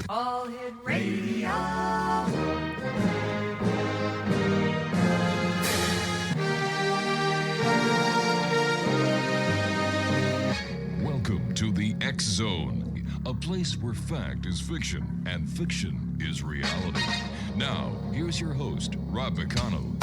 All Hit Radio. Welcome to the X Zone, a place where fact is fiction and fiction is reality. Now, here's your host, Rob McConnell.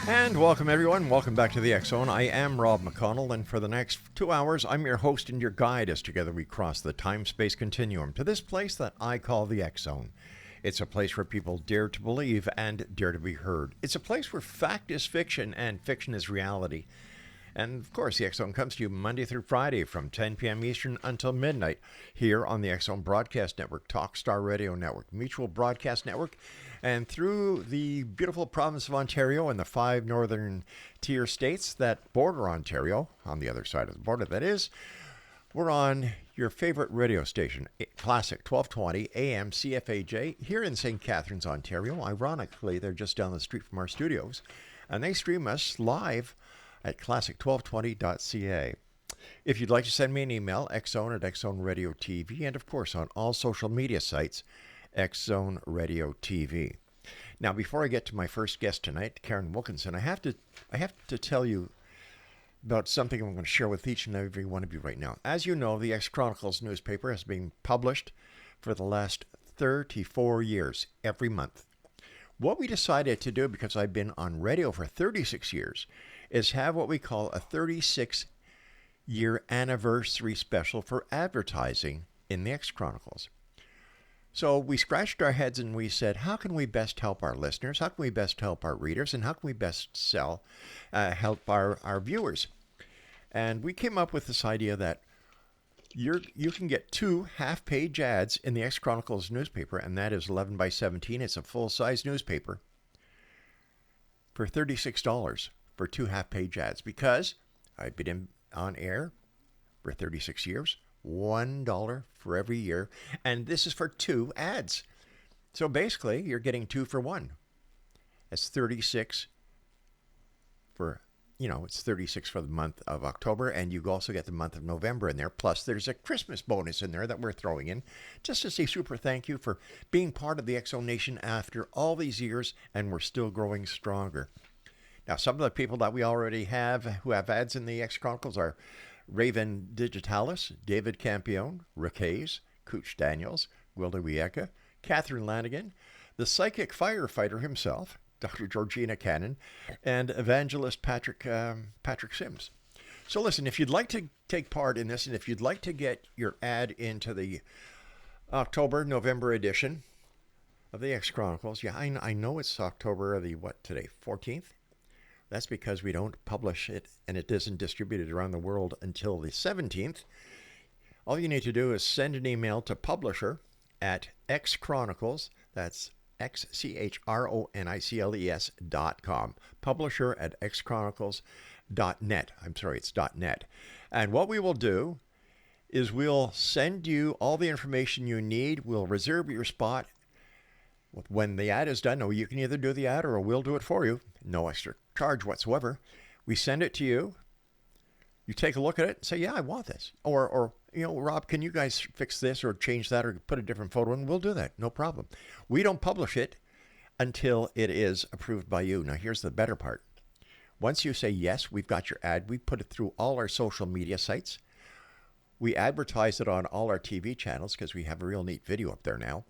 And welcome, everyone. Welcome back to the X Zone. I am Rob McConnell, and for the next 2 hours, I'm your host and your guide as together we cross the time-space continuum to this place that I call the X Zone. It's a place where people dare to believe and dare to be heard. It's a place where fact is fiction and fiction is reality. And, of course, the X Zone comes to you Monday through Friday from 10 p.m. Eastern until midnight here on the X Zone Broadcast Network, Talkstar Radio Network, Mutual Broadcast Network, and through the beautiful province of Ontario and the 5 northern tier states that border Ontario, on the other side of the border, that is, we're on your favorite radio station, Classic 1220 AM CFAJ, here in St. Catharines, Ontario. Ironically, they're just down the street from our studios, and they stream us live at classic1220.ca. If you'd like to send me an email, xzone at Xzone Radio TV, and of course on all social media sites, Xzone Radio TV. Now, before I get to my first guest tonight, Karin Wilkinson, I have to tell you about something I'm going to share with each and every one of you right now. As you know, the X Chronicles newspaper has been published for the last 34 years, every month. What we decided to do, because I've been on radio for 36 years, is have what we call a 36-year anniversary special for advertising in the X Chronicles. So we scratched our heads and we said, how can we best help our listeners? How can we best help our readers? And how can we best help our viewers? And we came up with this idea that you can get 2 half-page ads in the X Chronicles newspaper, and that is 11 by 17. It's a full-size newspaper for $36 for 2 half-page ads, because I've been on air for 36 years, $1 for every year, and this is for 2 ads. So basically, you're getting 2 for 1. That's 36 for, it's 36 for the month of October, and you also get the month of November in there. Plus, there's a Christmas bonus in there that we're throwing in, just to say super thank you for being part of the X Zone Nation after all these years, and we're still growing stronger. Now, some of the people that we already have who have ads in the X Chronicles are Raven Digitalis, David Campione, Rick Hayes, Cooch Daniels, Wilda Wieka, Catherine Lanigan, the psychic firefighter himself, Dr. Georgina Cannon, and evangelist Patrick Sims. So listen, if you'd like to take part in this, and if you'd like to get your ad into the October-November edition of the X Chronicles, I know it's October the, 14th? That's because we don't publish it and it isn't distributed around the world until the 17th. All you need to do is send an email to publisher at xchronicles, that's xchronicles.com. Publisher at xchronicles.net. I'm sorry, it's .net. And what we will do is we'll send you all the information you need. We'll reserve your spot. When the ad is done, you can either do the ad or we'll do it for you. No extra charge whatsoever. We send it to you. You take a look at it and say, yeah, I want this. Or Rob, can you guys fix this or change that or put a different photo in? We'll do that. No problem. We don't publish it until it is approved by you. Now, here's the better part. Once you say, yes, we've got your ad, we put it through all our social media sites. We advertise it on all our TV channels because we have a real neat video up there now.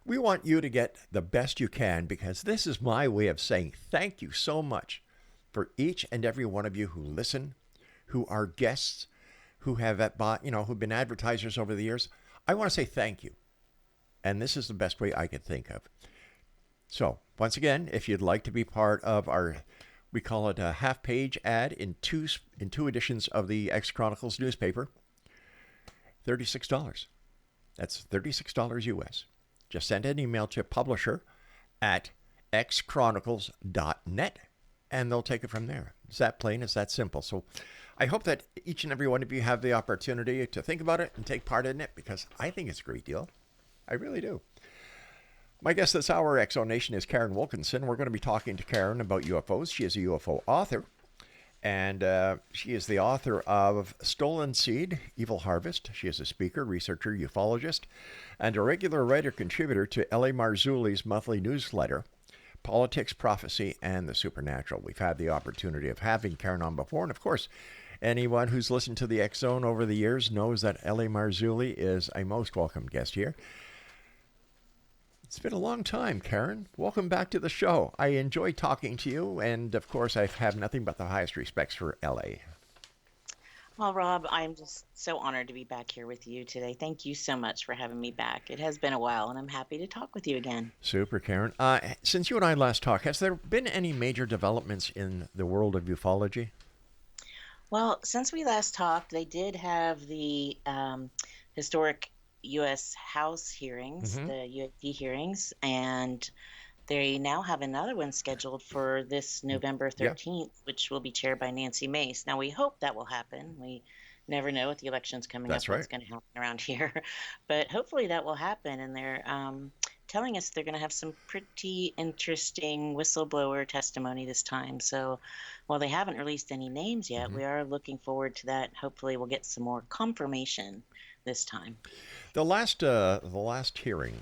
We want you to get the best you can, because this is my way of saying thank you so much for each and every one of you who listen, who are guests, who have who've been advertisers over the years. I want to say thank you, and this is the best way I could think of. So once again, if you'd like to be part of our, we call it a half-page ad in two editions of the X Chronicles newspaper, $36. That's $36 US. Just send an email to publisher at xchronicles.net, and they'll take it from there. It's that plain, it's that simple. So I hope that each and every one of you have the opportunity to think about it and take part in it, because I think it's a great deal. I really do. My guest this hour, Exonation, is Karin Wilkinson. We're going to be talking to Karin about UFOs. She is a UFO author, and she is the author of Stolen Seed, Evil Harvest. She is a speaker, researcher, ufologist, and a regular writer-contributor to L.A. Marzulli's monthly newsletter, Politics, Prophecy, and the Supernatural. We've had the opportunity of having Karin on before, and of course, anyone who's listened to the X Zone over the years knows that L.A. Marzulli is a most welcome guest here. It's been a long time, Karin. Welcome back to the show. I enjoy talking to you, and of course, I have nothing but the highest respects for L.A. Well, Rob, I'm just so honored to be back here with you today. Thank you so much for having me back. It has been a while, and I'm happy to talk with you again. Super, Karin. Since you and I last talked, has there been any major developments in the world of ufology? Well, since we last talked, they did have the historic U.S. House hearings, the UAP hearings, and they now have another one scheduled for this November 13th, which will be chaired by Nancy Mace. Now, we hope that will happen. We never know with the elections coming up what's going to happen around here. But hopefully that will happen, and they're telling us they're going to have some pretty interesting whistleblower testimony this time. So while they haven't released any names yet, we are looking forward to that. Hopefully we'll get some more confirmation this time. The last hearing,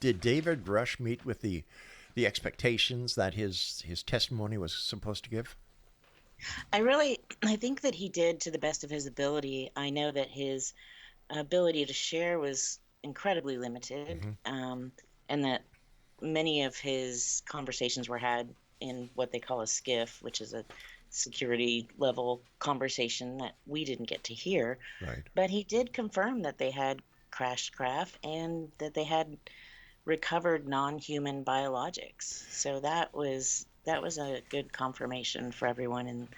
did David Rush meet with the expectations that his testimony was supposed to give? I think that he did to the best of his ability. I know that his ability to share was incredibly limited, and that many of his conversations were had in what they call a skiff, which is a security level conversation that we didn't get to hear. Right. But he did confirm that they had crashed craft and that they had recovered non-human biologics. So that was a good confirmation for everyone in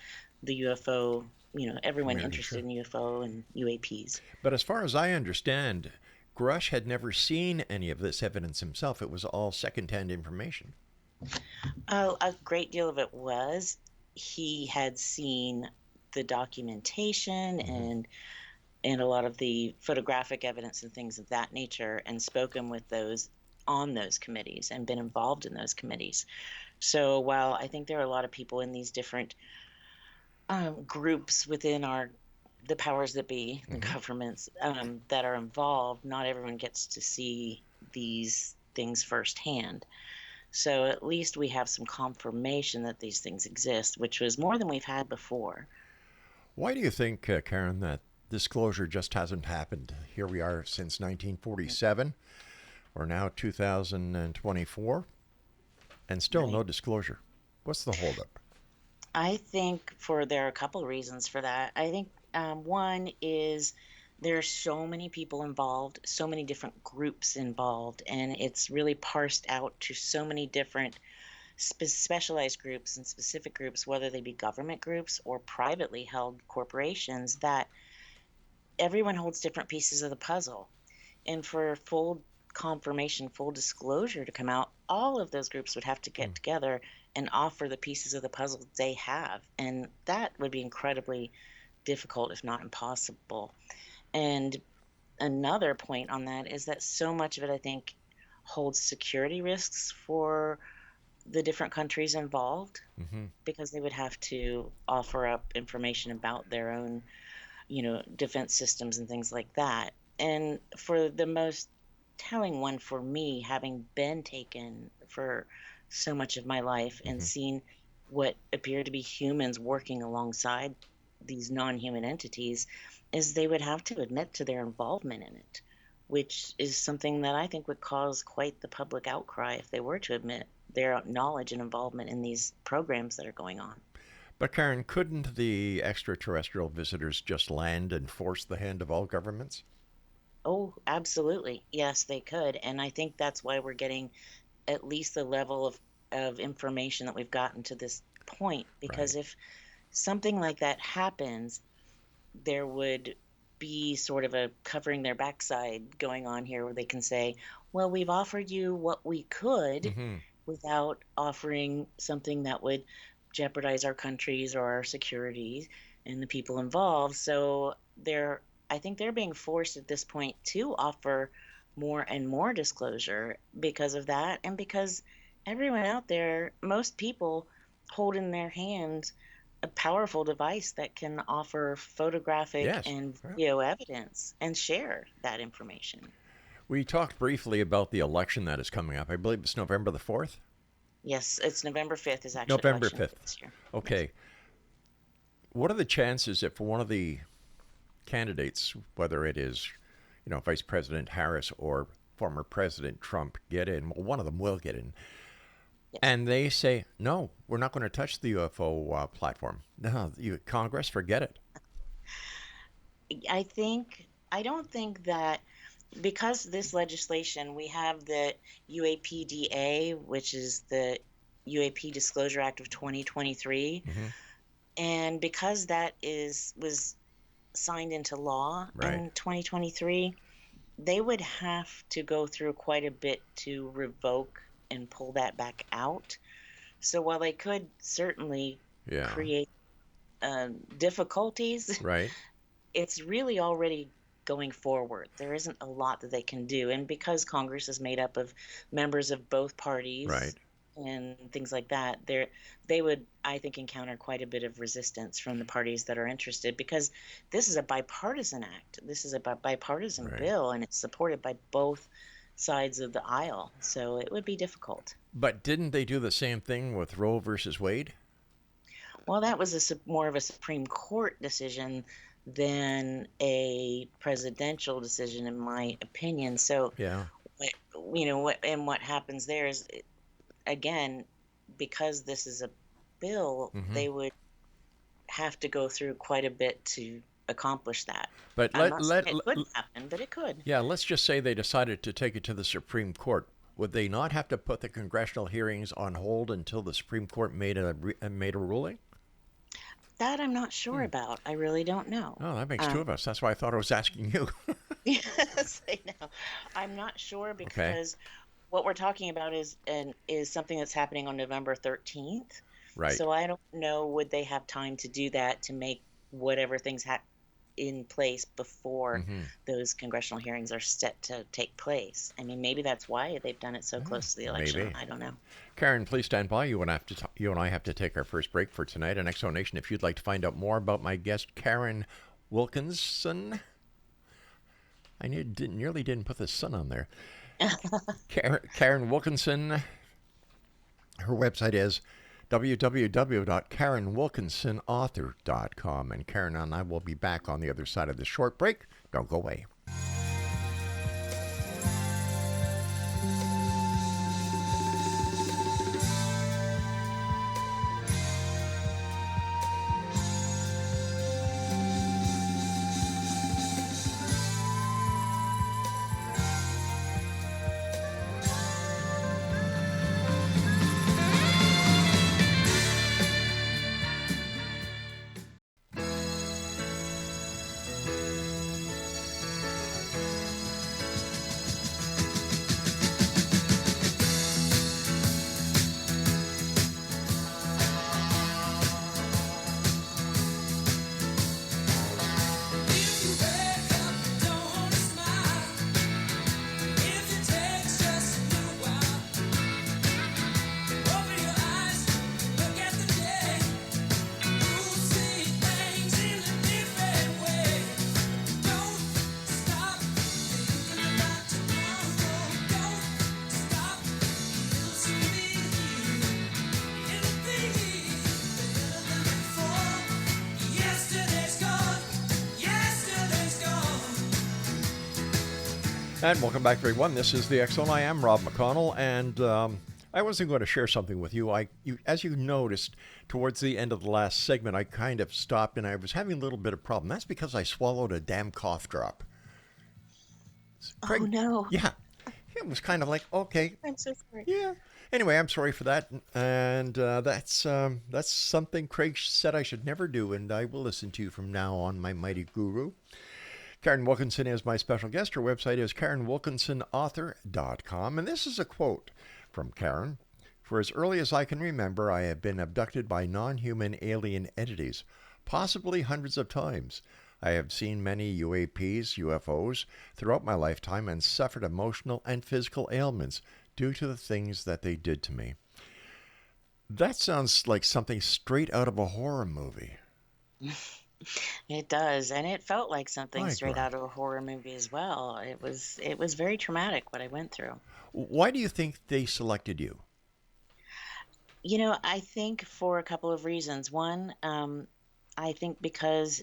the UFO, everyone interested in UFO and UAPs. But as far as I understand, Grush had never seen any of this evidence himself. It was all secondhand information. A great deal of it was. He had seen the documentation and a lot of the photographic evidence and things of that nature, and spoken with those on those committees and been involved in those committees. So while I think there are a lot of people in these different groups within the powers that be, the governments that are involved, not everyone gets to see these things firsthand. So at least we have some confirmation that these things exist, which was more than we've had before. Why do you think, Karin, that disclosure just hasn't happened? Here we are since 1947. We're now 2024, and still no disclosure. What's the holdup? I think there are a couple of reasons for that. I think one is there are so many people involved, so many different groups involved, and it's really parsed out to so many different specialized groups and specific groups, whether they be government groups or privately held corporations, that everyone holds different pieces of the puzzle. And for full confirmation, full disclosure to come out, all of those groups would have to get together and offer the pieces of the puzzle they have. And that would be incredibly difficult, if not impossible. And another point on that is that so much of it, I think, holds security risks for the different countries involved, because they would have to offer up information about their own, defense systems and things like that. And for the most telling one for me, having been taken for so much of my life and seen what appear to be humans working alongside these non-human entities, is they would have to admit to their involvement in it, which is something that I think would cause quite the public outcry if they were to admit their knowledge and involvement in these programs that are going on. But Karen, couldn't the extraterrestrial visitors just land and force the hand of all governments? Oh, absolutely. Yes, they could. And I think that's why we're getting at least the level of information that we've gotten to this point. Right. Because if something like that happens, there would be sort of a covering their backside going on here where they can say, well, we've offered you what we could Mm-hmm. without offering something that would jeopardize our countries or our security and the people involved. So I think they're being forced at this point to offer more and more disclosure because of that, and because everyone out there, most people hold in their hands a powerful device that can offer photographic Yes. and Well, video evidence and share that information. we talked briefly about the election that is coming up. I believe it's November the 4th. Yes, it's November 5th is actually November election day 5th. this year. Yes. Okay. What are the chances if one of the candidates, whether it is, Vice President Harris or former President Trump, get in? Well, one of them will get in. Yes. And they say, no, we're not going to touch the UFO platform. No, Congress, forget it. I don't think that because this legislation, we have the UAPDA, which is the UAP Disclosure Act of 2023, Mm-hmm. and because that was signed into law Right. in 2023, they would have to go through quite a bit to revoke and pull that back out. So while they could certainly Yeah. create difficulties, Right. it's really already going forward. There isn't a lot that they can do. And because Congress is made up of members of both parties Right. and things like that, they would, I think, encounter quite a bit of resistance from the parties that are interested, because this is a bipartisan act. This is a bipartisan Right. bill, and it's supported by both sides of the aisle. So it would be difficult. But didn't they do the same thing with Roe versus Wade? Well, that was more of a Supreme Court decision than a presidential decision, in my opinion. So, Yeah. what happens there is, again, because this is a bill, Mm-hmm. they would have to go through quite a bit to accomplish that. But I'm not saying it couldn't happen, but it could. let's just say they decided to take it to the Supreme Court. Would they not have to put the congressional hearings on hold until the Supreme Court made a ruling? That I'm not sure about. I really don't know. Oh, that makes two of us. That's why I thought I was asking you. Yes, I know. I'm not sure because what we're talking about is something that's happening on November 13th. Right. So I don't know, would they have time to do that, to make whatever things in place before Mm-hmm. those congressional hearings are set to take place? I mean, maybe that's why they've done it so close to the election. maybe. I don't know. Karen, please stand by. You and I have to take our first break for tonight. And Exo Nation, if you'd like to find out more about my guest, Karin Wilkinson. I nearly didn't put the sun on there. Karin Wilkinson. Her website is www.karinwilkinsonauthor.com. And Karen and I will be back on the other side of this short break. Don't go away. And welcome back, everyone. This is the X Zone. I am Rob McConnell, and I wasn't going to share something with you. As you noticed, towards the end of the last segment, I kind of stopped and I was having a little bit of problem. That's because I swallowed a damn cough drop. Oh Craig, no, yeah, it was kind of like, okay, I'm so sorry. yeah. Anyway, I'm sorry for that, and that's something Craig said I should never do, and I will listen to from now on, my mighty guru. Karin Wilkinson is my special guest. Her website is KarinWilkinsonAuthor.com, and this is a quote from Karin. For as early as I can remember, I have been abducted by non-human alien entities, possibly hundreds of times. I have seen many UAPs, UFOs, throughout my lifetime and suffered emotional and physical ailments due to the things that they did to me. That sounds like something straight out of a horror movie. It does, and it felt like something My straight God. out of a horror movie as well. It was very traumatic what I went through. Why do you think they selected you? I think for a couple of reasons. One, I think because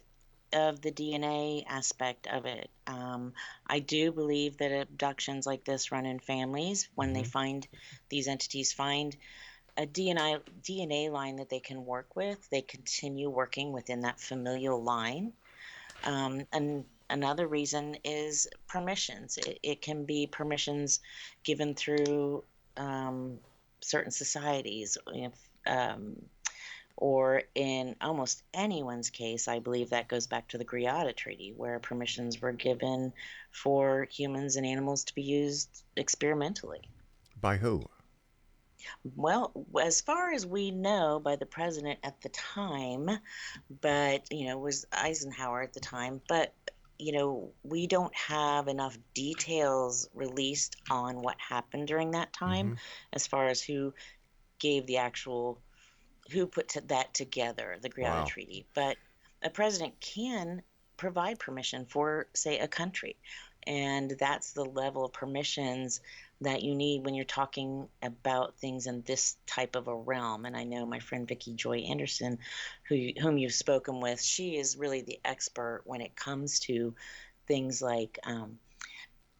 of the DNA aspect of it. I do believe that abductions like this run in families. When they Hmm. find these entities, find a DNA line that they can work with, they continue working within that familial line. And another reason is permissions. It can be permissions given through um, certain societies. If, or in almost anyone's case, I believe that goes back to the Greada Treaty, where permissions were given for humans and animals to be used experimentally. By who? Well, as far as we know, by the president at the time, but, it was Eisenhower at the time, but, we don't have enough details released on what happened during that time Hmm. as far as gave the actual who that together, the Greada Wow. Treaty. But a president can provide permission for, say, a country. And that's the level of permissions that you need when you're talking about things in this type of a realm. And I know my friend Vicki Joy Anderson, whom you've spoken with, she is really the expert when it comes to things like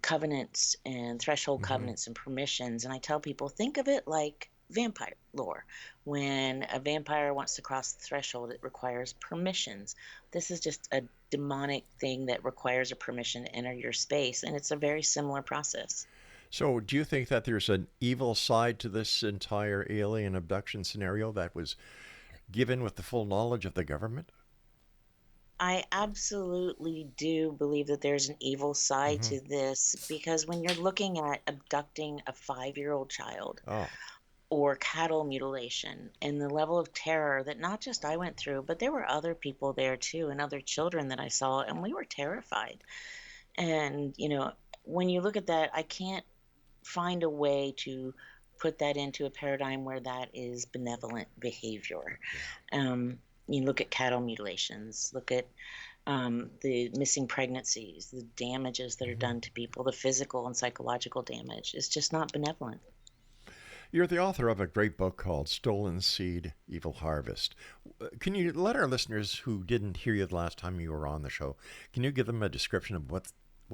covenants and threshold Hmm. covenants and permissions. And I tell people, think of it like vampire lore. When a vampire wants to cross the threshold, it requires permissions. This is just a demonic thing that requires a permission to enter your space, and it's a very similar process. So, do you think that there's an evil side to this entire alien abduction scenario that was given with the full knowledge of the government? I absolutely do believe that there's an evil side Hmm. to this because when you're looking at abducting a 5-year-old child, Oh, or cattle mutilation and the level of terror that not just I went through, but there were other people there too and other children that I saw, and we were terrified. And, when you look at that, I can't find a way to put that into a paradigm where that is benevolent behavior. yeah. You look at cattle mutilations, look at the missing pregnancies, the damages that are Hmm. done to people, the physical and psychological damage. It's just not benevolent. You're the author of a great book called Stolen Seed, Evil Harvest. Can you let our listeners who didn't hear you the last time you were on the show, can you give them a description of what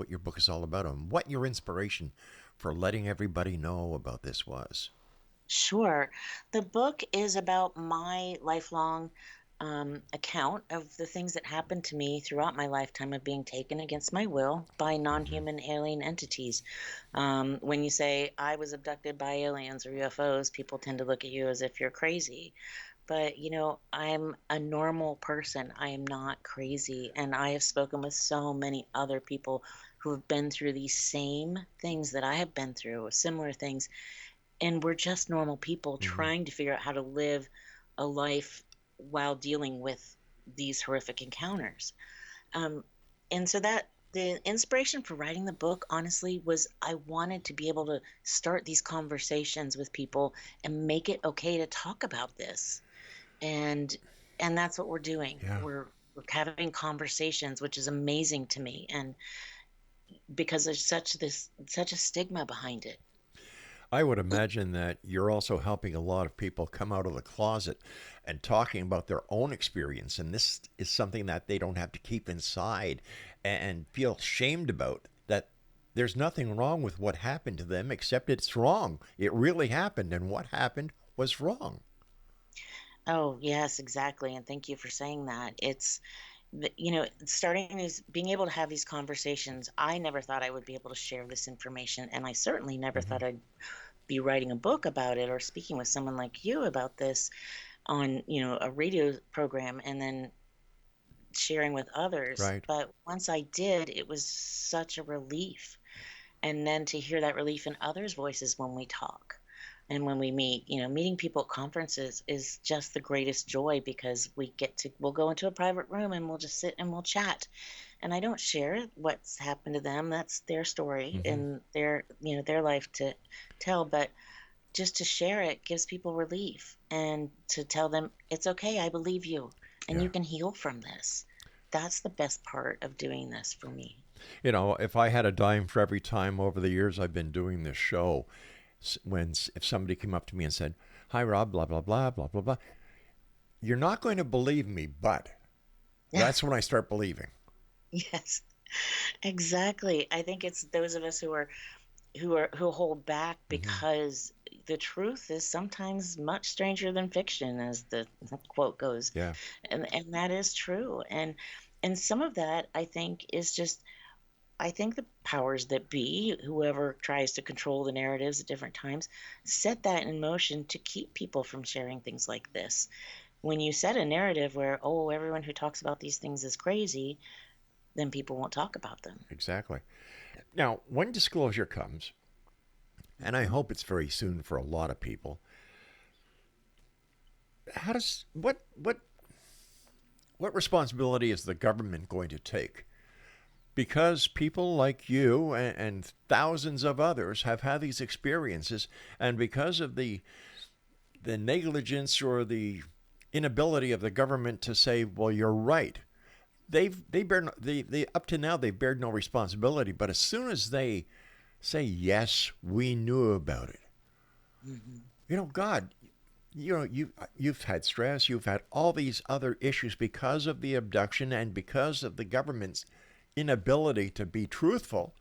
your book is all about and what your inspiration for letting everybody know about this was? Sure. The book is about my lifelong account of the things that happened to me throughout my lifetime of being taken against my will by non Hmm. human alien entities. When you say I was abducted by aliens or UFOs, people tend to look at you as if you're crazy. But, I'm a normal person. I am not crazy. And I have spoken with so many other people who have been through these same things that I have been through, similar things, and we're just normal people Hmm. trying to figure out how to live a life while dealing with these horrific encounters. Um, and so that the inspiration for writing the book, honestly, was I wanted to be able to start these conversations with people and make it okay to talk about this. And and that's what we're doing. Yeah. We're having conversations, which is amazing to me. And because there's such a stigma behind it. I would imagine that you're also helping a lot of people come out of the closet and talking about their own experience. And this is something that they don't have to keep inside and feel shamed about. That there's nothing wrong with what happened to them except it's wrong. It really happened, and what happened was wrong. Oh, yes, exactly. And thank you for saying that. Starting these, being able to have these conversations, I never thought I would be able to share this information. And I certainly never Hmm. thought I'd be writing a book about it or speaking with someone like you about this on, a radio program and then sharing with others. Right. But once I did, it was such a relief. And then to hear that relief in others' voices when we talk and when we meet, meeting people at conferences is just the greatest joy because we'll go into a private room and we'll just sit and we'll chat. And I don't share what's happened to them. That's their story Hmm. and their life to tell. But just to share it gives people relief and to tell them it's okay. I believe you and Yeah. you can heal from this. That's the best part of doing this for me. If I had a dime for every time over the years I've been doing this show, if somebody came up to me and said, "Hi, Rob, blah blah blah blah blah blah," you're not going to believe me, but that's when I start believing. Yes, exactly. I think it's those of us who hold back Hmm. because the truth is sometimes much stranger than fiction, as the quote goes. Yeah. And that is true. And some of that I think is just I think the powers that be, whoever tries to control the narratives at different times, set that in motion to keep people from sharing things like this. When you set a narrative where, oh, everyone who talks about these things is crazy, then people won't talk about them. Exactly. Now, when disclosure comes, and I Mhm. hope it's very soon for a lot of people, how does what responsibility is the government going to take? Because people like you and thousands of others have had these experiences, and because of the negligence or the inability of the government to say, "Well, you're right," they up to now they've bared no responsibility. But as soon as they say, "Yes, we knew about it," Mhm. God, you've had stress, you've had all these other issues because of the abduction and because of the government's inability to be truthful.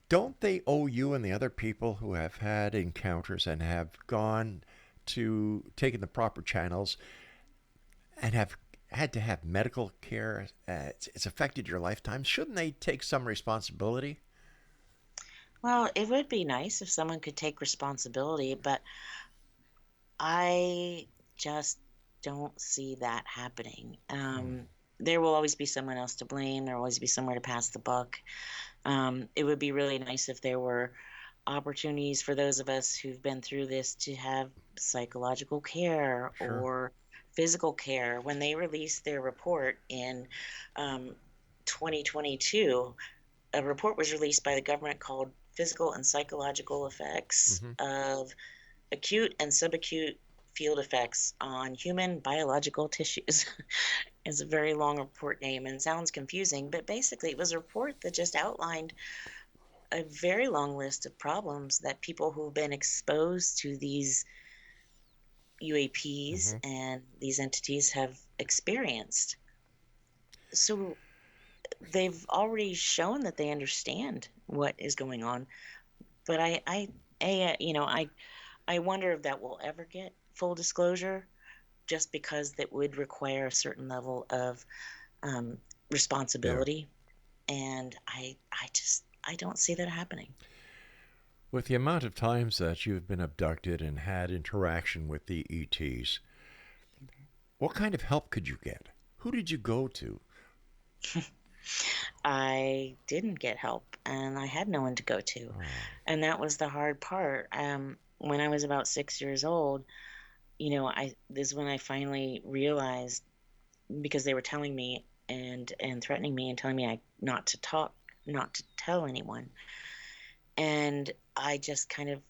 Don't they owe you and the other people who have had encounters and have gone to taken the proper channels and have had to have medical care? It's affected your lifetime. Shouldn't they take some responsibility? Well, it would be nice if someone could take responsibility, but I just don't see that happening. There will always be someone else to blame. There will always be somewhere to pass the buck. It would be really nice if there were opportunities for those of us who've been through this to have psychological care Sure. or physical care. When they released their report in um, 2022, a report was released by the government called Physical and Psychological Effects Hmm. of Acute and Subacute Field Effects on Human Biological Tissues. It's a very long report name and sounds confusing, but basically it was a report that just outlined a very long list of problems that people who've been exposed to these UAPs Hmm. and these entities have experienced. So they've already shown that they understand what is going on. But I wonder if that will ever get full disclosure, just because that would require a certain level of um, Yeah. responsibility, and I don't see that happening. With the amount of times that you've been abducted and had interaction with the ETs, what kind of help could you get? Who did you go to? I didn't get help, and I had no one to go to, Oh, and that was the hard part. When I was about 6 years old, I this is when I finally realized because they were telling me and threatening me and telling me I not to talk, not to tell anyone, and I just kind of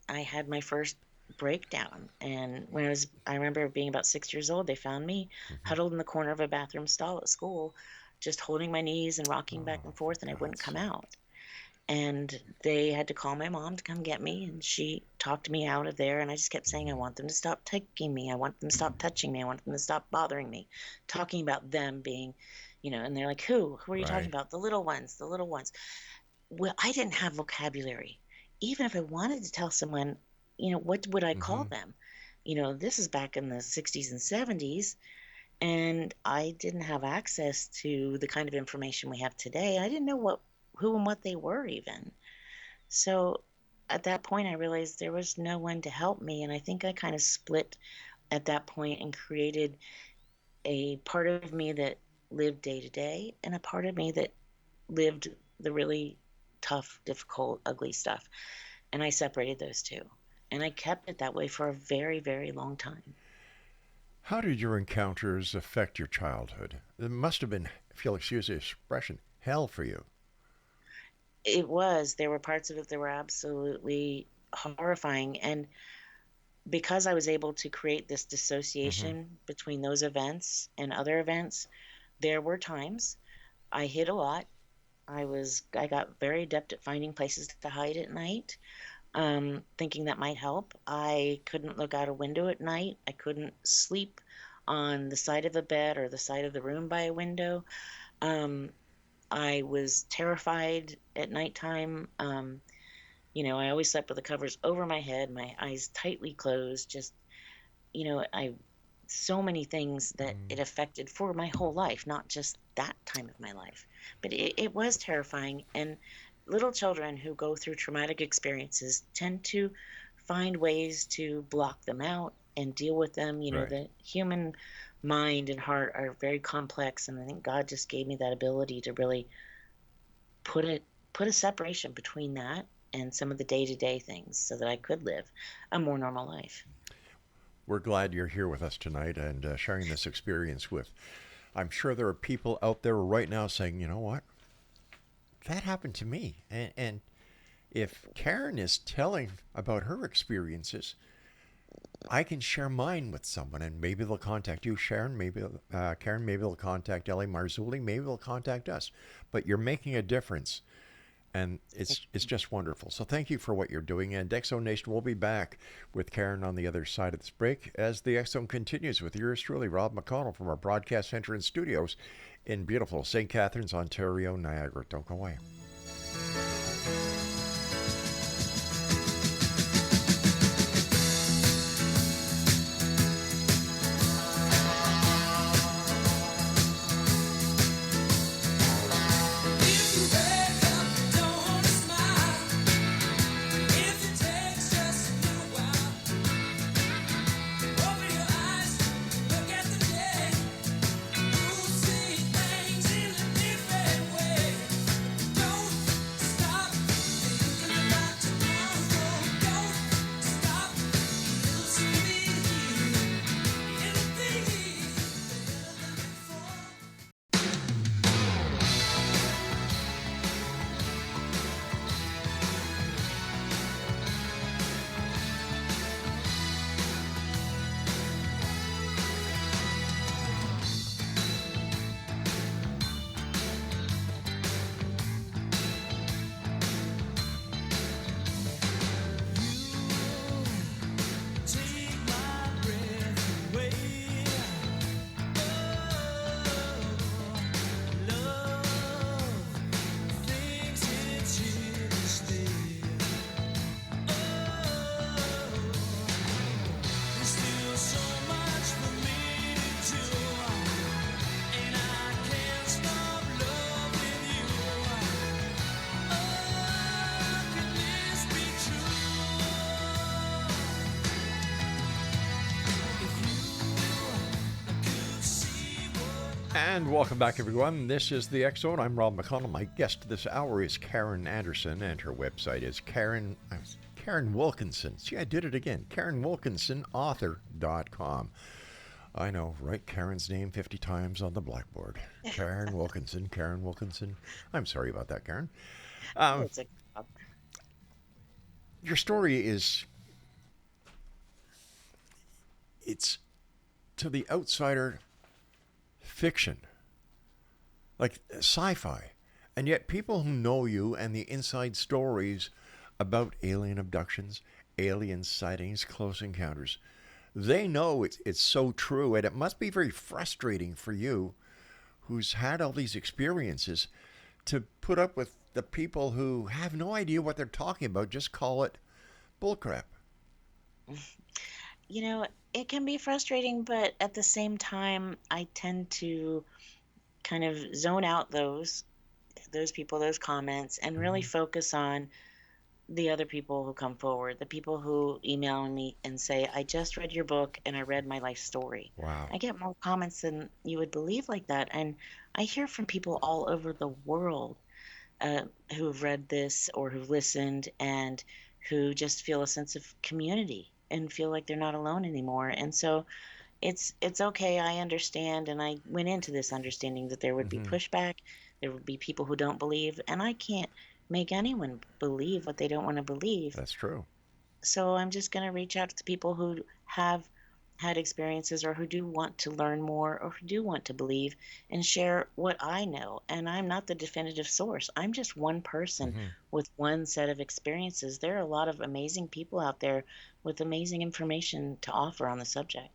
I had my first breakdown. And I remember being about 6 years old, they found me hmm. huddled in the corner of a bathroom stall at school, just holding my knees and rocking back Oh, and for forth, and I wouldn't God's come sake. out. And they had to call my mom to come get me, and she talked me out of there. And I just kept saying, I want them to stop taking me. I want them to stop touching me. I want them to stop bothering me. Talking about them being, and they're like, who? Who are you talking Right. about? The little ones, the little ones. well, I didn't have vocabulary. Even if I wanted to tell someone, what would I call Mm-hmm. them? This is back in the 60s and 70s, and I didn't have access to the kind of information we have today. I didn't know who and what they were even. So at that point, I realized there was no one to help me, and I think I kind of split at that point and created a part of me that lived day to day and a part of me that lived the really tough, difficult, ugly stuff. And I separated those two. And I kept it that way for a very, very long time. How did your encounters affect your childhood? It must have been, if you'll excuse the expression, hell for you. There were parts of it that were absolutely horrifying. And because I was able to create this Mm-hmm. dissociation between those events and other events, there were times I hid a lot. I got very adept at finding places to hide at night, thinking that might help. I couldn't look out a window at night. I couldn't sleep on the side of a bed or the side of the room by a window. Um, I was terrified at nighttime. I always slept with the covers over my head, my eyes tightly closed. Just, I so many things that it affected for my whole life, not just that time of my life. But it was terrifying. And little children who go through traumatic experiences tend to find ways to block them out and deal with them. Right. The human mind and heart are very complex. And I think God just gave me that ability to really put it put a separation between that and some of the day-to-day things so that I could live a more normal life. We're glad you're here with us tonight and sharing this experience with. I'm sure there are people out there right now saying, you know what? That happened to me. And if Karin is telling about her experiences, I can share mine with someone, and maybe they'll contact you, Sharon. Maybe Karin. Maybe they'll contact Ellie Marzulli. Maybe they'll contact us. But you're making a difference, and it's just wonderful. So thank you for what you're doing. And X Zone Nation will be back with Karin on the other side of this break as the X Zone continues with yours truly, Rob McConnell, from our broadcast center and studios in beautiful St. Catharines, Ontario, Niagara. Don't go away. And welcome back, everyone. This is the X Zone. I'm Rob McConnell. My guest this hour is Karin Anderson, and her website is Karin Wilkinson. See, I did it again. KarinWilkinsonAuthor.com. I know, write Karin's name 50 times on the blackboard. Karin Wilkinson, Karin Wilkinson. I'm sorry about that, Karin. It's a Your story is, it's to the outsider fiction, like sci-fi, and yet people who know you and the inside stories about alien abductions, alien sightings, close encounters, they know it's so true, and it must be very frustrating for you, who's had all these experiences, to put up with the people who have no idea what they're talking about just call it bullcrap. You know, it can be frustrating, but at the same time, I tend to kind of zone out those people, those comments, and really Hmm. focus on the other people who come forward, the people who email me and say, I just read your book and I read my life story. Wow. I get more comments than you would believe like that. And I hear from people all over the world uh, who've read this or who've listened and who just feel a sense of community and feel like they're not alone anymore. And so it's okay. I understand, and I went into this understanding that there would be Hmm. pushback, there would be people who don't believe, and I can't make anyone believe what they don't want to believe. That's true. So I'm just going to reach out to people who have had experiences or who do want to learn more or who do want to believe and share what I know. And I'm not the definitive source. I'm just one person Hmm. with one set of experiences. There are a lot of amazing people out there with amazing information to offer on the subject.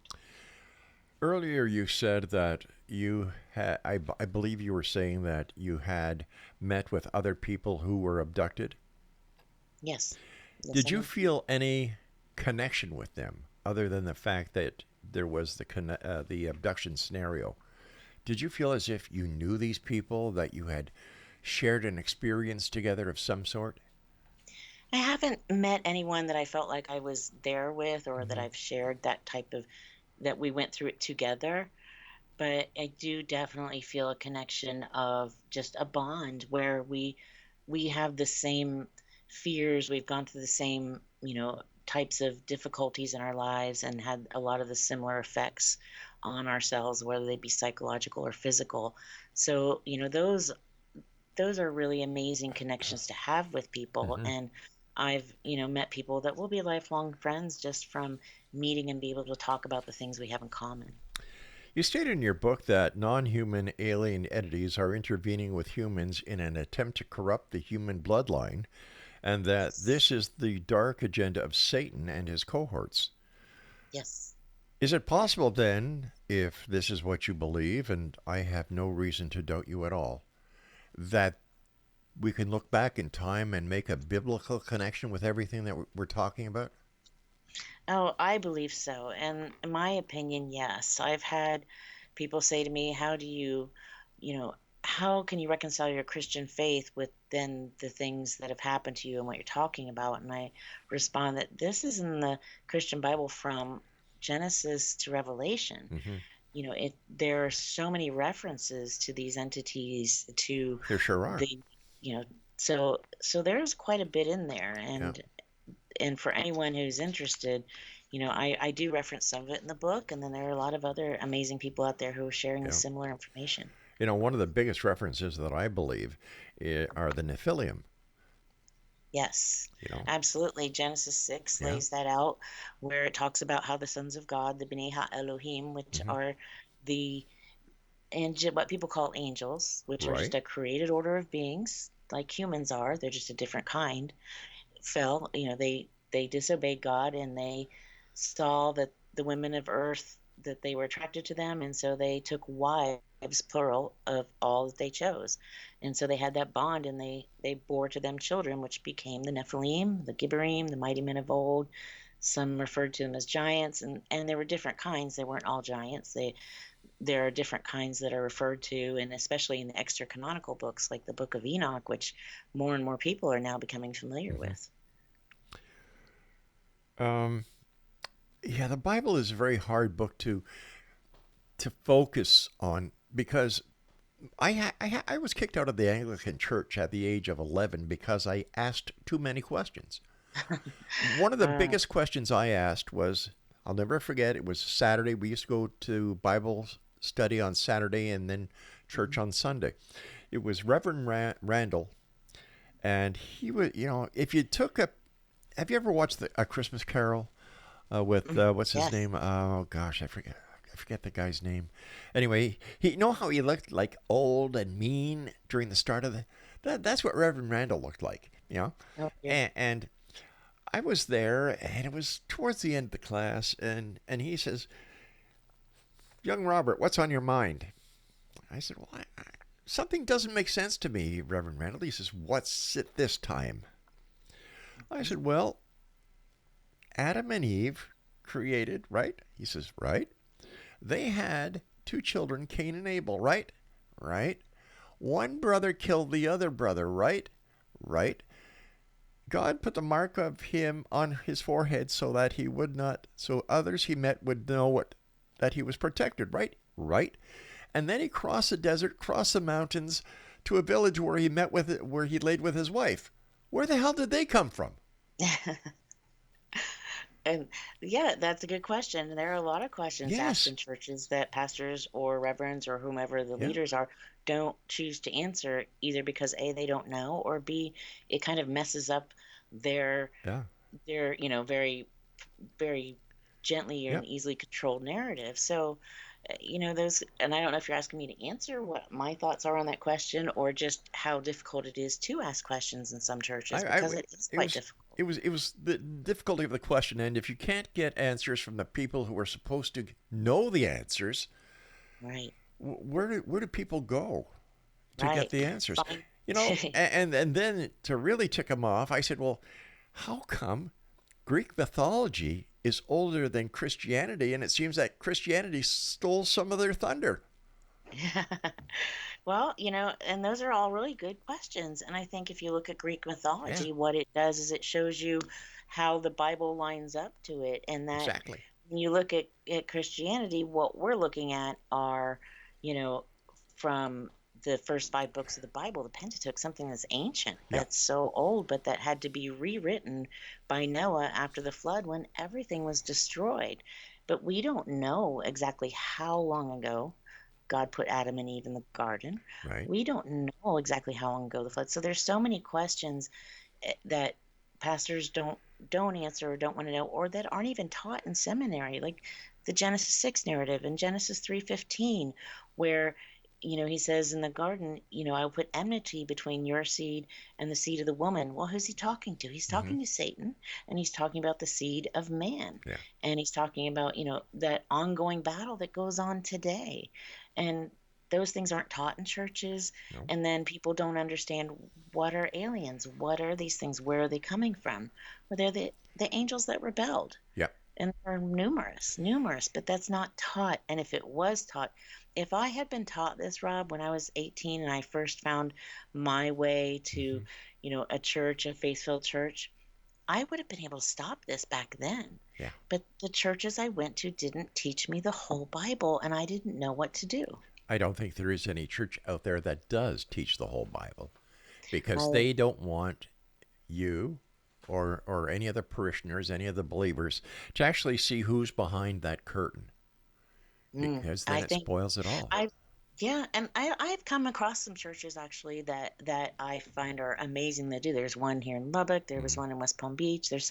Earlier, you said that you had, I believe you were saying that you had met with other people who were abducted. Yes. Yes, Did I you have. feel any connection with them other than the fact that there was the abduction scenario? Did you feel as if you knew these people, that you had shared an experience together of some sort? I haven't met anyone that I felt like I was there with or that Hmm. I've shared that type of that we went through it together. But I do definitely feel a connection of just a bond where we have the same fears, we've gone through the same, types of difficulties in our lives and had a lot of the similar effects on ourselves, whether they be psychological or physical. So, those are really amazing connections to have with people. Hmm. And I've, met people that will be lifelong friends just from meeting and be able to talk about the things we have in common. You stated in your book that non human alien entities are intervening with humans in an attempt to corrupt the human bloodline, and that Yes. this is the dark agenda of Satan and his cohorts. Yes. Is it possible then, if this is what you believe, and I have no reason to doubt you at all, that we can look back in time and make a biblical connection with everything that we're talking about? Oh, I believe so. And in my opinion, yes. I've had people say to me, how do you know, how can you reconcile your Christian faith with then the things that have happened to you and what you're talking about? And I respond that this is in the Christian Bible from Genesis to Revelation. Hmm. There are so many references to these entities, to There sure are. the, you know, so there's quite a bit in there. Yeah, And for anyone who's interested, I do reference some of it in the book, and then there are a lot of other amazing people out there who are sharing the yeah. similar information. One of the biggest references that I believe are the Nephilim. Yes, You know, absolutely. Genesis 6 yeah. lays that out, where it talks about how the sons of God, the B'nai Elohim, which Hmm. are the what people call angels, which are Right. just a created order of beings, like humans are. They're just a different kind. Fell, they disobeyed God and they saw that the women of earth that they were attracted to them, and so they took wives, plural, of all that they chose. And so they had that bond and they bore to them children, which became the Nephilim, the Gibborim, the mighty men of old. Some referred to them as giants, and there were different kinds. They weren't all giants. There are different kinds that are referred to, and especially in the extra canonical books like the Book of Enoch, which more and more people are now becoming familiar Hmm. with. Um, yeah, the Bible is a very hard book to focus on because I was kicked out of the Anglican Church at the age of 11 because I asked too many questions. One of the Uh, biggest questions I asked was, I'll never forget, it was Saturday. We used to go to Bible study on Saturday and then church mhm, on Sunday. It was Reverend Randall, and he was, if you took a, have you ever watched A Christmas Carol with, mhm. what's his Yes. name? Oh gosh, I forget the guy's name. Anyway, he, you know how he looked like old and mean during the start of that's what Reverend Randall looked like, Oh, dear. and I was there, and it was towards the end of the class, and he says, "Young Robert, what's on your mind?" I said, "Well, something doesn't make sense to me, Reverend Randall. He says, what's it this time? I said, well, Adam and Eve created, right? He says, right. They had two children, Cain and Abel, right? Right. One brother killed the other brother, right? Right. God put the mark of him on his forehead so that he would not, so others he met would know that he was protected, right? Right. And then he crossed the desert, crossed the mountains to a village where he laid with his wife. Where the hell did they come from? And yeah, that's a good question. There are a lot of questions asked Yes. in churches that pastors or reverends or whomever the Yeah. leaders are don't choose to answer, either because A, they don't know, or B, it kind of messes up their Yeah. very very gently Yeah. and easily controlled narrative. So, those, and I don't know if you're asking me to answer what my thoughts are on that question, or just how difficult it is to ask questions in some churches, I because it is it quite was difficult. it was the difficulty of the question, and if you can't get answers from the people who are supposed to know the answers, Right. where do people go to get Right. the answers? Fine. And then to really tick them off, I said, well, how come Greek mythology is older than Christianity, and it seems that Christianity stole some of their thunder? Well, and those are all really good questions. And I think if you look at Greek Yeah, mythology, what it does is it shows you how the Bible lines up to it. And that exactly. when you look at Christianity, what we're looking at are, you know, from the first five books of the Bible, the Pentateuch, something that's ancient, Yeah, that's so old, but that had to be rewritten by Noah after the flood when everything was destroyed. But we don't know exactly how long ago God put Adam and Eve in the garden. right. We don't know exactly how long ago the flood. So there's so many questions that pastors don't answer or don't want to know, or that aren't even taught in seminary, like the Genesis 6 narrative and Genesis 3:15, where he says in the garden, I will put enmity between your seed and the seed of the woman. Well, who's he talking to? He's Hmm. talking to Satan, and he's talking about the seed of man. Yeah. And he's talking about, that ongoing battle that goes on today. And those things aren't taught in churches. No. And then people don't understand, what are aliens? What are these things? Where are they coming from? Well, they're the angels that rebelled. Yeah. And there are numerous, but that's not taught. And if it was taught, if I had been taught this, Rob, when I was 18 and I first found my way to, Hmm. a church, a faith-filled church, I would have been able to stop this back then. Yeah. But the churches I went to didn't teach me the whole Bible, and I didn't know what to do. I don't think there is any church out there that does teach the whole Bible, because Oh, they don't want you or any other parishioners, any of the believers, to actually see who's behind that curtain, because then I it think spoils it all. I yeah, and I've come across some churches actually that I find are amazing. They do. There's one here in Lubbock. There was Hmm. one in West Palm Beach. There's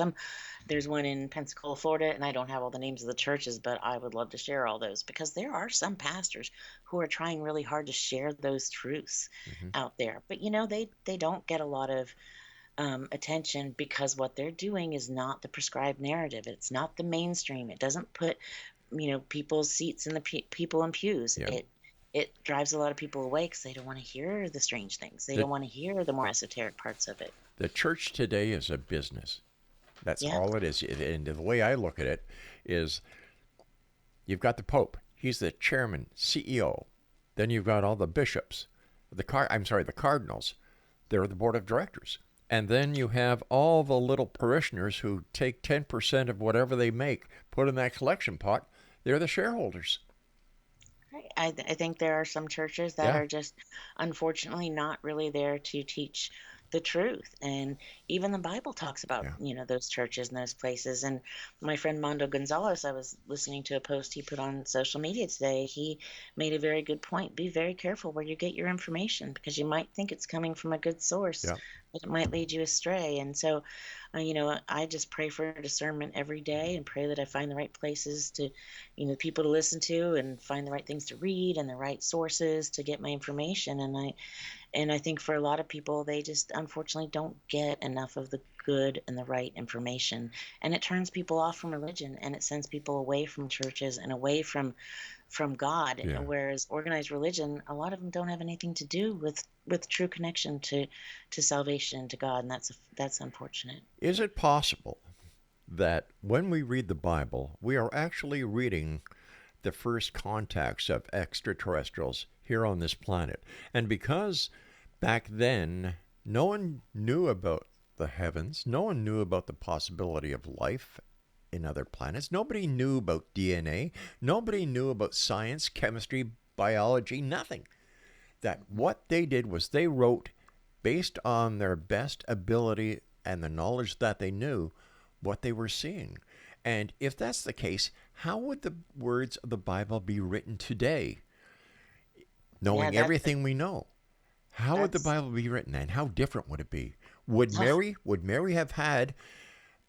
one in Pensacola, Florida, and I don't have all the names of the churches, but I would love to share all those, because there are some pastors who are trying really hard to share those truths Hmm. out there. But they don't get a lot of attention, because what they're doing is not the prescribed narrative. It's not the mainstream. It doesn't put people's seats in the people in pews. Yeah. It drives a lot of people away because they don't want to hear the strange things. They The don't want to hear the more esoteric parts of it. the church today is a business. That's Yeah. all it is. And the way I look at it is, you've got the Pope. He's the chairman, CEO. Then you've got all the bishops. The cardinals. They're the board of directors. And then you have all the little parishioners who take 10% of whatever they make, put in that collection pot. They're the shareholders. Right. I think there are some churches that Yeah. are just unfortunately not really there to teach the truth. And even the Bible talks about, Yeah. those churches and those places. And my friend Mondo Gonzalez, I was listening to a post he put on social media today. He made a very good point. Be very careful where you get your information, because you might think it's coming from a good source, Yeah. but it might lead you astray. And so, I just pray for discernment every day, and pray that I find the right places to, people to listen to, and find the right things to read and the right sources to get my information. And I think for a lot of people, they just unfortunately don't get enough of the good and the right information. And it turns people off from religion, and it sends people away from churches and away from from God. Yeah. Whereas organized religion, a lot of them don't have anything to do with true connection to salvation, to God, and that's unfortunate. Is it possible that when we read the Bible, we are actually reading the first contacts of extraterrestrials here on this planet? And because back then no one knew about the heavens, no one knew about the possibility of life in other planets, nobody knew about DNA, nobody knew about science, chemistry, biology, nothing. That what they did was they wrote based on their best ability and the knowledge that they knew what they were seeing. And if that's the case, how would the words of the Bible be written today, Yeah, knowing everything we know? How would the that's Bible be written, and how different would it be? Would oh, Mary have had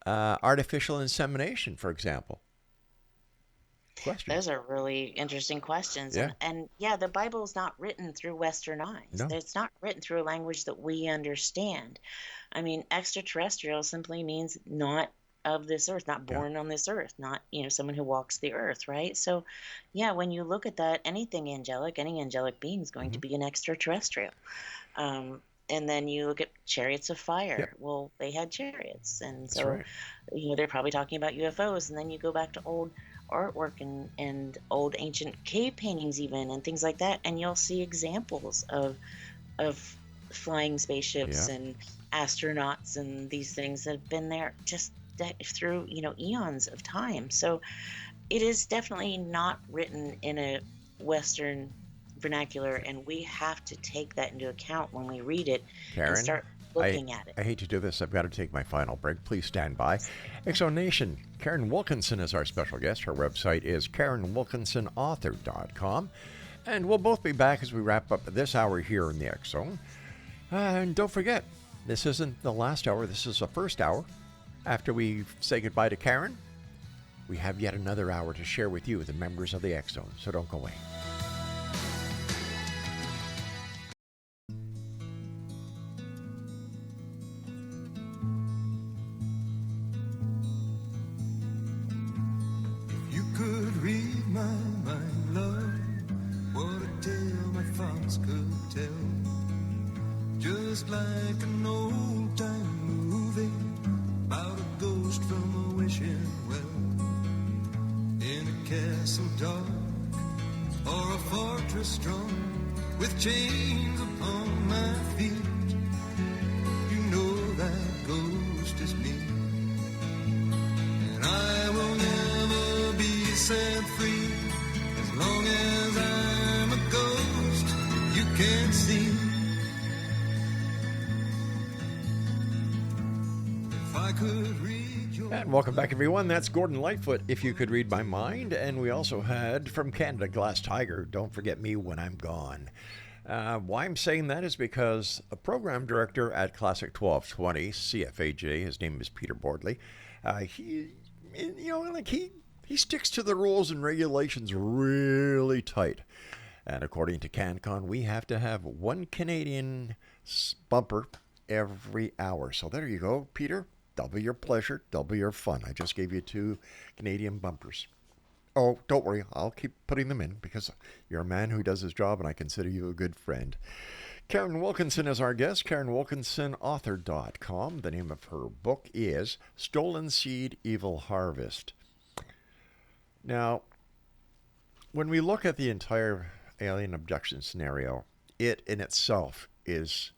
artificial insemination, for example? Question. those are really interesting questions. Yeah. And yeah, the Bible is not written through Western eyes. No. It's not written through a language that we understand. I mean, extraterrestrial simply means not of this earth, not Yeah. born on this earth, not, someone who walks the earth, right? So, yeah, when you look at that, any angelic being is going to Hmm. be an extraterrestrial. And then you look at chariots of Yep. fire. Well, they had chariots. And That's so, right. they're probably talking about UFOs. And then you go back to old artwork and old ancient cave paintings even and things like that. And you'll see examples of flying spaceships Yeah. and astronauts and these things that have been there just through, eons of time. So it is definitely not written in a Western vernacular, and we have to take that into account when we read it and Karen, start I looking at it. I hate to do this. I've got to take my final break. Please stand by. Exonation. Karin Wilkinson is our special guest. Her website is KarinWilkinsonAuthor.com. And we'll both be back as we wrap up this hour here in the X Zone. And don't forget, this isn't the last hour. This is the first hour. After we say goodbye to Karen, we have yet another hour to share with you, the members of the X Zone. So don't go away. You could read my mind, love. What a tale my thoughts could tell. Just like an old time movie about a ghost from a wishing well. In a castle dark or a fortress strong with chains upon my feet. You know that ghost is me. And I will never be set free as long as I'm a ghost you can't see. If I could read your And welcome back, everyone. That's Gordon Lightfoot, If You Could Read My Mind. And we also had from Canada, Glass Tiger, Don't Forget Me When I'm Gone. Why I'm saying that is because a program director at Classic 1220, CFAJ, his name is Peter Bordley, he sticks to the rules and regulations really tight. And according to CanCon, we have to have one Canadian bumper every hour. So there you go, Peter. Double your pleasure, double your fun. I just gave you 2 Canadian bumpers. Oh, don't worry. I'll keep putting them in because you're a man who does his job and I consider you a good friend. Karin Wilkinson is our guest. KarinWilkinsonAuthor.com. The name of her book is Stolen Seed, Evil Harvest. Now, when we look at the entire alien abduction scenario, it in itself is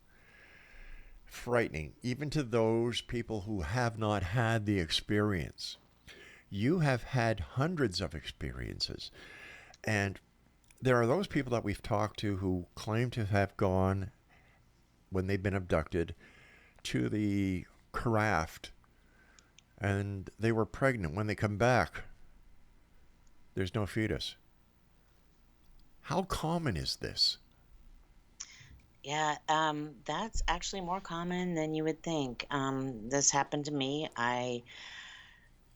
frightening, even to those people who have not had the experience. You have had hundreds of experiences, and there are those people that we've talked to who claim to have gone, when they've been abducted, to the craft, and they were pregnant. When they come back, there's no fetus. How common is this? Yeah, that's actually more common than you would think. This happened to me. I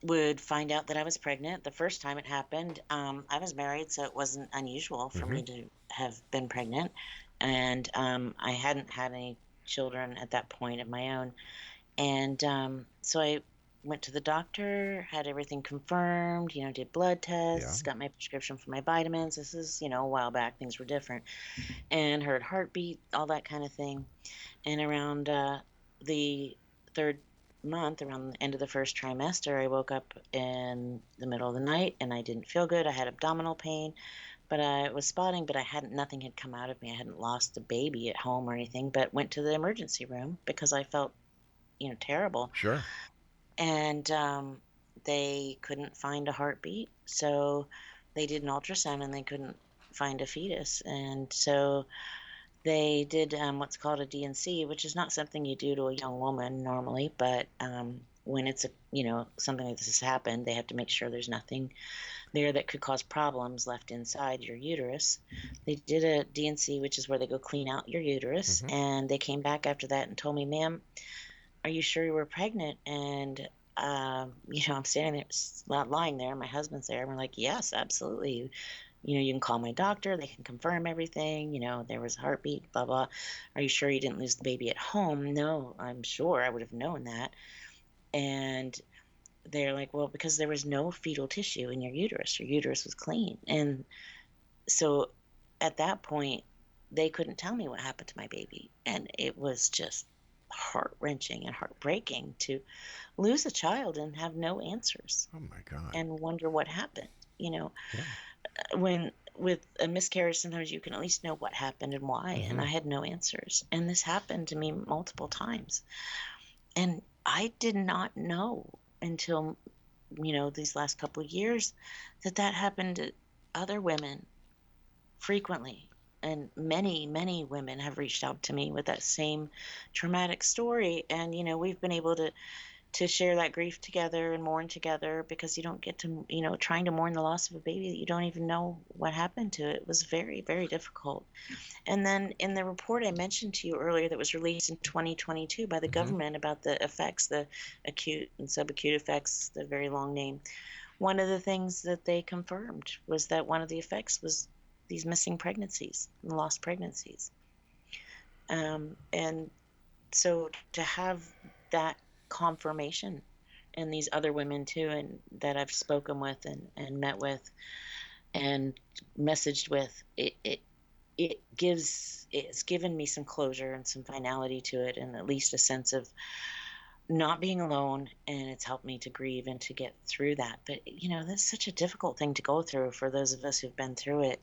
would find out that I was pregnant the first time it happened. I was married, so it wasn't unusual for Mm-hmm. me to have been pregnant. And I hadn't had any children at that point of my own. And so I went to the doctor, had everything confirmed, did blood Yeah. tests, got my prescription for my vitamins. This is, a while back, things were different. And heard heartbeat, all that kind of thing. And around the third month, around the end of the first trimester, I woke up in the middle of the night and I didn't feel good. I had abdominal pain, but I was spotting, but nothing had come out of me. I hadn't lost the baby at home or anything, but went to the emergency room because I felt, terrible. Sure. And they couldn't find a heartbeat. So they did an ultrasound and they couldn't find a fetus. And so they did what's called a D&C, which is not something you do to a young woman normally, but when it's something like this has happened, they have to make sure there's nothing there that could cause problems left inside your uterus. They did a D&C, which is where they go clean out your uterus, Mm-hmm. and they came back after that and told me, "Ma'am, are you sure you were pregnant?" And I'm standing there, not lying there. My husband's there. And we're like, "Yes, absolutely. You can call my doctor. They can confirm everything. There was a heartbeat, blah, blah. Are you sure you didn't lose the baby at home?" "No, I'm sure. I would have known that." And they're like, "Well, because there was no fetal tissue in your uterus. Your uterus was clean." And so at that point, they couldn't tell me what happened to my baby. And it was just heart-wrenching and heartbreaking to lose a child and have no answers Oh my God. and wonder what happened. Yeah. When with a miscarriage, sometimes you can at least know what happened and why. And Mm-hmm. I had no answers. And this happened to me multiple times. And I did not know until, these last couple of years that happened to other women frequently. And many, many women have reached out to me with that same traumatic story. And, we've been able to share that grief together and mourn together, because you don't get to, trying to mourn the loss of a baby that you don't even know what happened to it was very, very difficult. And then in the report I mentioned to you earlier that was released in 2022 by the Mm-hmm. government about the effects, the acute and subacute effects, the very long name, one of the things that they confirmed was that one of the effects was these missing pregnancies and lost pregnancies. And so to have that confirmation, and these other women too, and that I've spoken with and met with and messaged with, it's given me some closure and some finality to it, and at least a sense of not being alone, and it's helped me to grieve and to get through that. But that's such a difficult thing to go through for those of us who've been through it,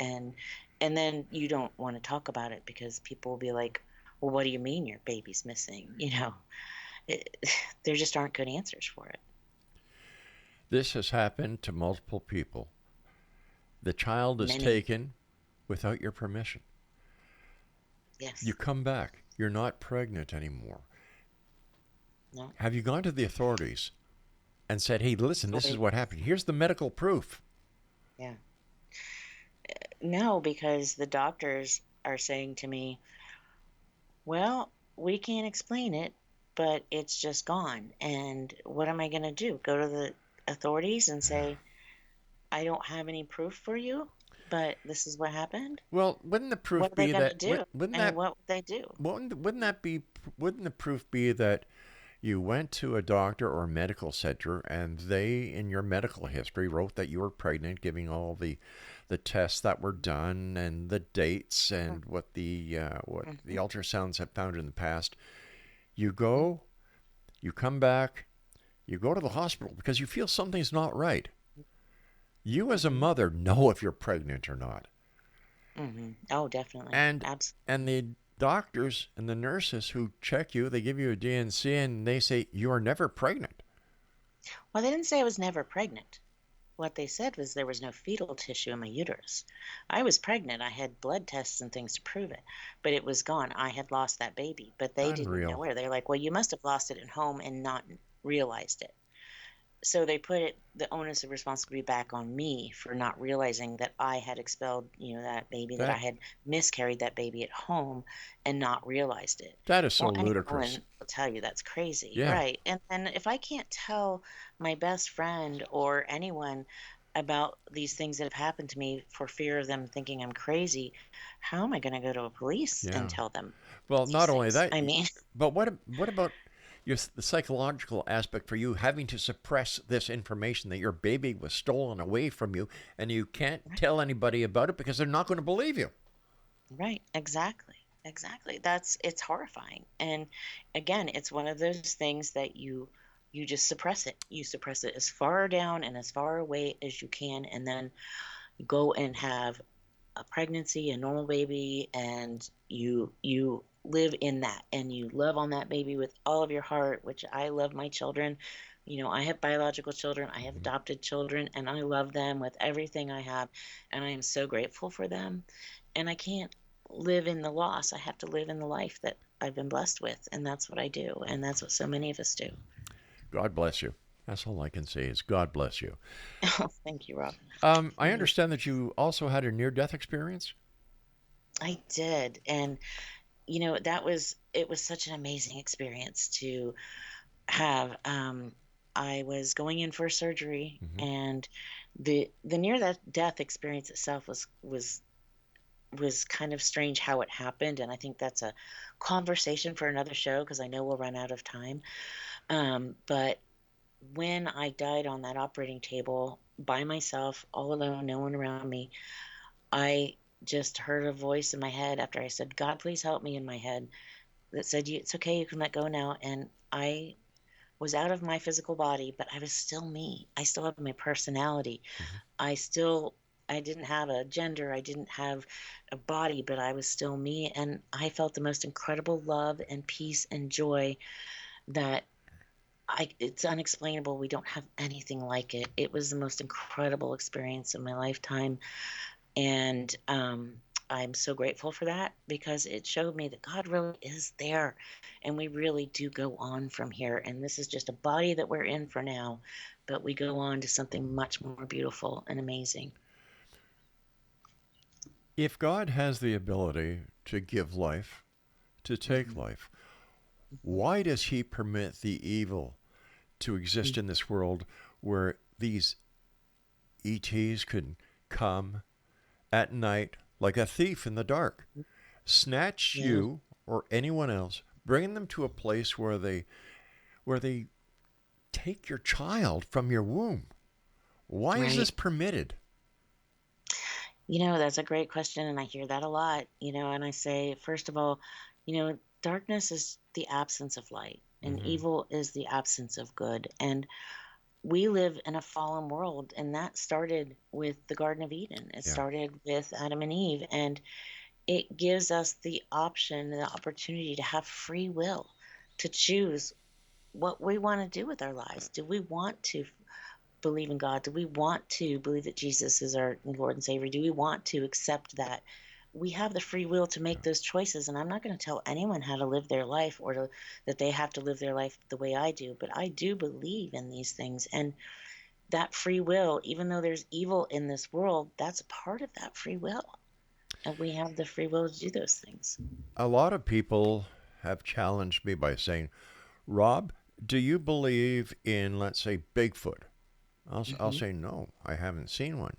and then you don't want to talk about it because people will be like, "Well, what do you mean your baby's missing?" it, there just aren't good answers for it. This has happened to multiple people. The child is Many. taken without your permission. Yes. You come back. You're not pregnant anymore. No. Have you gone to the authorities and said, "Hey, listen, this is Right. what happened. Here's the medical proof"? Yeah. No, because the doctors are saying to me, "Well, we can't explain it, but it's just gone." And what am I going to do? Go to the authorities and say, "I don't have any proof for you, but this is what happened"? Well, wouldn't the proof What are they be going to that? do? Wouldn't I mean, that? what would they do? Wouldn't that be? Wouldn't the proof be that you went to a doctor or a medical center and they, in your medical history, wrote that you were pregnant, giving all the tests that were done and the dates and what the Mm-hmm. ultrasounds have found in the past? You go, you come back, you go to the hospital because you feel something's not right. You as a Mm-hmm. mother know if you're pregnant or not. Mm-hmm. Oh, definitely. And Absolutely. and the doctors and the nurses who check you, they give you a D&C and they say you are never pregnant. Well, they didn't say I was never pregnant. What they said was there was no fetal tissue in my uterus. I was pregnant. I had blood tests and things to prove it, but it was gone. I had lost that baby, but they didn't know Unreal. where. They're like, "Well, you must have lost it at home and not realized it." So they put the onus of responsibility back on me for not realizing that I had expelled, that baby, that I That had miscarried that baby at home and not realized it. that is so Well, ludicrous. anyone will tell you that's crazy, Yeah. right? And then if I can't tell my best friend or anyone about these things that have happened to me for fear of them thinking I'm crazy, how am I going to go to a police and Yeah. tell them Well, these not only things? that, I mean, but what about the psychological aspect for you having to suppress this information that your baby was stolen away from you, and you can't Right. tell anybody about it because they're not going to believe you. Right. Exactly. Exactly. It's horrifying. And again, it's one of those things that you just suppress it. You suppress it as far down and as far away as you can, and then go and have a pregnancy, a normal baby, and you live in that, and you love on that baby with all of your heart, which I love my children. I have biological children, I have Mhm. adopted children, and I love them with everything I have, and I am so grateful for them. And I can't live in the loss. I have to live in the life that I've been blessed with, and that's what I do, and that's what so many of us do. God bless you. That's all I can say is God bless you. Oh, thank you, Robin. I understand that you also had a near-death experience. I did. And it was such an amazing experience to have. I was going in for surgery, Hmm. and the near that death experience itself was kind of strange how it happened, and I think that's a conversation for another show because I know we'll run out of time. But when I died on that operating table by myself, all alone, no one around me, I just heard a voice in my head after I said, "God, please help me," in my head, that said, "It's okay, you can let go now." And I was out of my physical body, but I was still me. I still have my personality. Hmm. I didn't have a gender, I didn't have a body, but I was still me. And I felt the most incredible love and peace and joy that it's unexplainable. We don't have anything like it. It was the most incredible experience of my lifetime. And I'm so grateful for that because it showed me that God really is there, and we really do go on from here. And this is just a body that we're in for now, but we go on to something much more beautiful and amazing. If God has the ability to give life, to take Hmm. life, why does he permit the evil to exist in this world where these ETs could come at night like a thief in the dark, snatch Yeah, you or anyone else, bring them to a place where they take your child from your womb? Why is right. this permitted? That's a great question, and I hear that a lot, and I say, first of all, darkness is the absence of light, and Hmm. evil is the absence of good. And we live in a fallen world, and that started with the Garden of Eden. It Yeah. started with Adam and Eve, and it gives us the option, the opportunity to have free will, to choose what we want to do with our lives. Do we want to believe in God? Do we want to believe that Jesus is our Lord and Savior? Do we want to accept that? We have the free will to make those choices, and I'm not going to tell anyone how to live their life that they have to live their life the way I do, but I do believe in these things. And that free will, even though there's evil in this world, that's a part of that free will. And we have the free will to do those things. A lot of people have challenged me by saying, Rob, do you believe in, let's say, Bigfoot? I'll Hmm. say, no, I haven't seen one.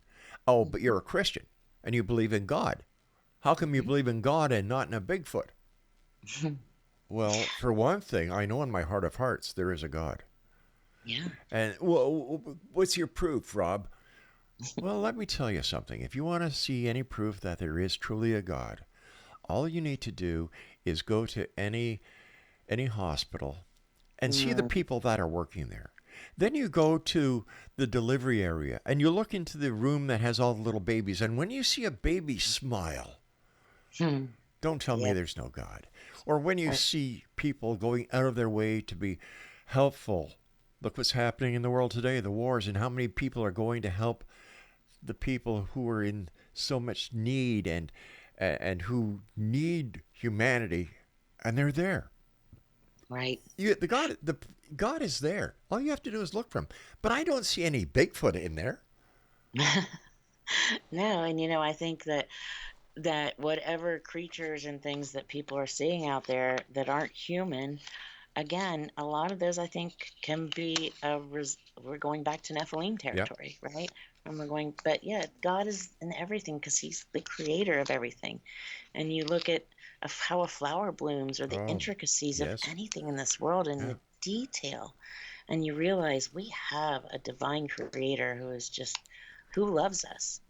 Oh, but you're a Christian and you believe in God. How come you Hmm. believe in God and not in a Bigfoot? Hmm. Well, for one thing, I know in my heart of hearts there is a God. Yeah. And well, what's your proof, Rob? Well, let me tell you something. If you want to see any proof that there is truly a God, all you need to do is go to any hospital and see the Mm, people that are working there. Then you go to the delivery area and you look into the room that has all the little babies. And when you see a baby smile, hmm. don't tell me Yeah. there's no God. Or when you Right. see people going out of their way to be helpful. Look what's happening in the world today, the wars, and how many people are going to help the people who are in so much need and who need humanity, and they're there. Right. The God is there. All you have to do is look for him. But I don't see any Bigfoot in there. No, and I think that whatever creatures and things that people are seeing out there that aren't human, again, a lot of those I think can be we're going back to Nephilim Yep. territory, right? And we're going, but yeah, God is in everything because He's the creator of everything. And you look at how a flower blooms or the Oh, intricacies of yes. anything in this world, and Yeah. detail. And you realize we have a divine creator who loves us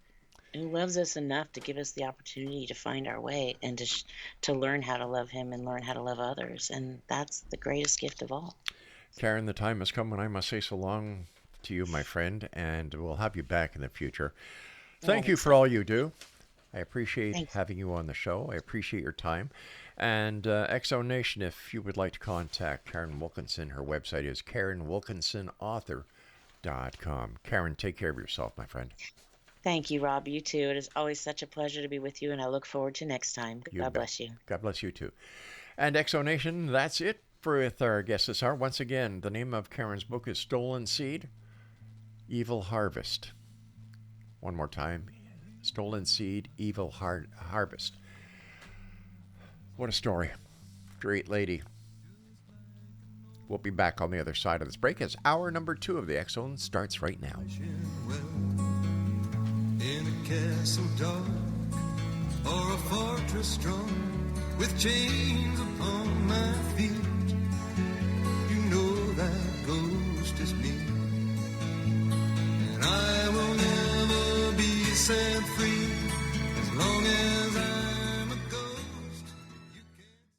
enough to give us the opportunity to find our way and to learn how to love him and learn how to love others. And that's the greatest gift of all. Karen, the time has come when I must say so long to you, my friend, and we'll have you back in the future. Thank you for all you do. I appreciate having you on the show. I appreciate your time. And Exo Nation, if you would like to contact Karin Wilkinson, her website is KarinWilkinsonAuthor.com. Karen, take care of yourself, my friend. Thank you, Rob. You too. It is always such a pleasure to be with you, and I look forward to next time. God bless you. God bless you too. And Exo Nation, that's it with our guest this hour. Once again, the name of Karen's book is Stolen Seed, Evil Harvest. One more time. Stolen Seed, Evil Harvest. What a story. Great lady. We'll be back on the other side of this break as hour number 2 of the X-Zone starts right now. In a castle dark or a fortress strong with chains upon my feet, you know that ghost is me.